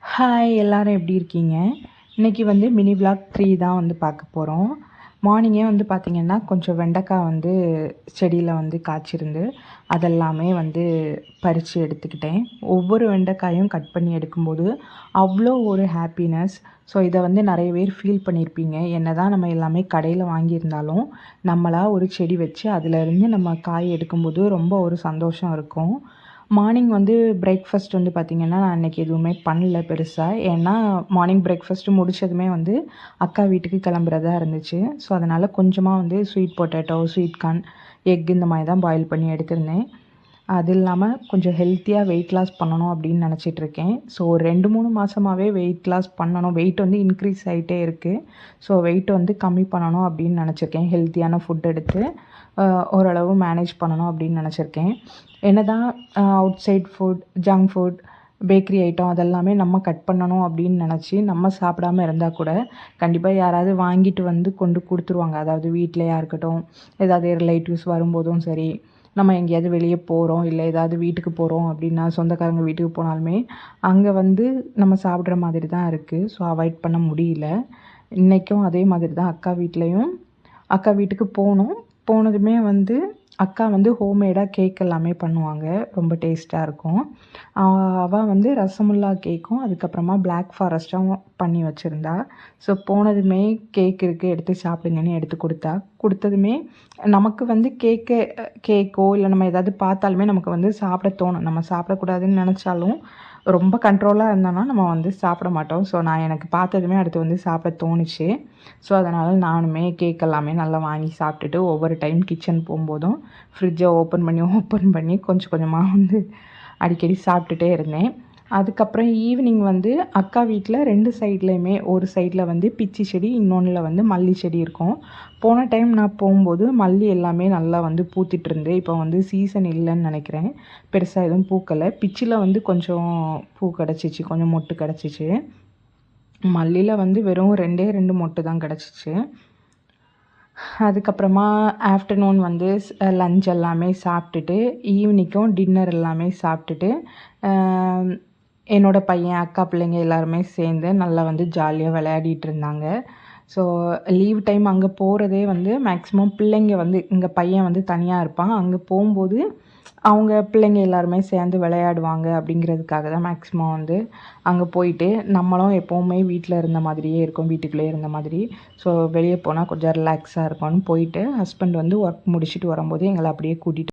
Hi எல்லாரும் எப்படி இருக்கீங்க? இன்றைக்கி வந்து மினி விலாக் 3 தான் வந்து பார்க்க போகிறோம். மார்னிங்கே வந்து பார்த்திங்கன்னா கொஞ்சம் வெண்டைக்காய் வந்து செடியில் வந்து காய்ச்சிருந்து அதெல்லாமே வந்து பறித்து எடுத்துக்கிட்டேன். ஒவ்வொரு வெண்டைக்காயும் கட் பண்ணி எடுக்கும்போது அவ்வளோ ஒரு ஹாப்பினஸ். ஸோ இதை வந்து நிறைய பேர் ஃபீல் பண்ணியிருப்பீங்க. என்ன தான் நம்ம எல்லாமே கடையில் வாங்கியிருந்தாலும் நம்மளாக ஒரு செடி வச்சு அதிலேருந்து நம்ம காய் எடுக்கும்போது ரொம்ப ஒரு சந்தோஷம் இருக்கும். மார்னிங் வந்து பிரேக்ஃபாஸ்ட் வந்து பார்த்திங்கன்னா, நான் அன்றைக்கி எதுவுமே பண்ணல பெருசா. ஏன்னா மார்னிங் பிரேக்ஃபாஸ்ட்டு முடிச்சதுமே வந்து அக்கா வீட்டுக்கு கிளம்புறதா இருந்துச்சு. ஸோ அதனால் கொஞ்சமாக வந்து sweet potato, sweet corn, egg இந்த மாதிரி தான் பாயில் பண்ணி எடுத்திருந்தேன். அது இல்லாமல் கொஞ்சம் ஹெல்த்தியாக வெயிட் லாஸ் பண்ணணும் அப்படின்னு நினச்சிட்ருக்கேன். ஸோ ஒரு 2-3 மாதமாகவே வெயிட் லாஸ் பண்ணணும். வெயிட் வந்து இன்க்ரீஸ் ஆகிட்டே இருக்குது. ஸோ வெயிட் வந்து கம்மி பண்ணணும் அப்படின்னு நினச்சிருக்கேன். ஹெல்த்தியான ஃபுட் எடுத்து ஓரளவு மேனேஜ் பண்ணணும் அப்படின்னு நினச்சிருக்கேன். என்னதான் outside food, junk food, bakery item அதெல்லாமே நம்ம கட் பண்ணணும் அப்படின்னு நினச்சி நம்ம சாப்பிடாம இருந்தால் கூட கண்டிப்பாக யாராவது வாங்கிட்டு வந்து கொண்டு கொடுத்துருவாங்க. அதாவது வீட்லையா இருக்கட்டும், ஏதாவது ரிலேட்டிவ்ஸ் வரும்போதும் சரி, நம்ம எங்கேயாவது வெளியே போகிறோம், இல்லை ஏதாவது வீட்டுக்கு போகிறோம் அப்படின்னா, சொந்தக்காரங்க வீட்டுக்கு போனாலுமே அங்கே வந்து நம்ம சாப்பிட்ற மாதிரி தான் இருக்குது. ஸோ அவாய்ட் பண்ண முடியல. இன்றைக்கும் அதே மாதிரி தான் அக்கா வீட்டுக்கு போனோம். போனதுமே வந்து அக்கா வந்து ஹோம்மேடாக கேக் எல்லாமே பண்ணுவாங்க. ரொம்ப டேஸ்ட்டாக இருக்கும். அவள் வந்து ரசமுல்லா கேக்கும், அதுக்கப்புறமா பிளாக் ஃபாரஸ்ட்டும் பண்ணி வச்சுருந்தா. ஸோ போனதுமே கேக் இருக்குது எடுத்து சாப்பிடுங்கன்னு எடுத்து கொடுத்ததுமே நமக்கு வந்து கேக்கோ இல்லை நம்ம ஏதாவது பார்த்தாலுமே நமக்கு வந்து சாப்பிட தோணும். நம்ம சாப்பிடக்கூடாதுன்னு நினச்சாலும் ரொம்ப கண்ட்ரோலாக இருந்தோன்னா நம்ம வந்து சாப்பிட மாட்டோம். ஸோ எனக்கு பார்த்ததுமே அடுத்து வந்து சாப்பிட தோணுச்சு. ஸோ அதனால் நானுமே கேக் எல்லாமே நல்லா வாங்கி சாப்பிட்டுட்டு ஒவ்வொரு டைம் கிச்சன் போகும்போதும் ஃப்ரிட்ஜை ஓப்பன் பண்ணி கொஞ்சம் கொஞ்சமாக வந்து அடிக்கடி சாப்பிட்டுட்டே இருந்தேன். அதுக்கப்புறம் ஈவினிங் வந்து அக்கா வீட்டில் 2 சைட்லேயுமே ஒரு சைடில் வந்து பிச்சி செடி, இன்னொன்றில் வந்து மல்லி செடி இருக்கும். போன டைம் நான் போகும்போது மல்லி எல்லாமே நல்லா வந்து பூத்துட்ருந்து. இப்போ வந்து சீசன் இல்லைன்னு நினைக்கிறேன். பெருசாக எதுவும் பூக்கலை. பிச்சியில் வந்து கொஞ்சம் பூ கிடச்சிச்சு, கொஞ்சம் மொட்டு கிடச்சிச்சு. மல்லியில் வந்து வெறும் 2 மொட்டு தான் கிடச்சிச்சு. அதுக்கப்புறமா ஆஃப்டர்நூன் வந்து லஞ்ச் எல்லாமே சாப்பிட்டுட்டு ஈவினிங்கும் டின்னர் எல்லாமே சாப்பிட்டுட்டு என்னோடய பையன், அக்கா பிள்ளைங்க எல்லாருமே சேர்ந்து நல்லா வந்து ஜாலியாக விளையாடிட்டு இருந்தாங்க. ஸோ லீவ் டைம் அங்கே போகிறதே வந்து மேக்ஸிமம் பிள்ளைங்க வந்து இங்கே பையன் வந்து தனியாக இருப்பான். அங்கே போகும்போது அவங்க பிள்ளைங்க எல்லாருமே சேர்ந்து விளையாடுவாங்க அப்படிங்கிறதுக்காக தான் மேக்ஸிமம் வந்து அங்கே போயிட்டு நம்மளும் எப்போவுமே வீட்டில் இருந்த மாதிரியே இருக்கும், வீட்டுக்குள்ளேயே இருந்த மாதிரி. ஸோ வெளியே போனால் கொஞ்சம் ரிலாக்ஸாக இருக்கும்னு போயிட்டு ஹஸ்பண்ட் வந்து ஒர்க் முடிச்சுட்டு வரும்போது எங்களை அப்படியே கூட்டிகிட்டு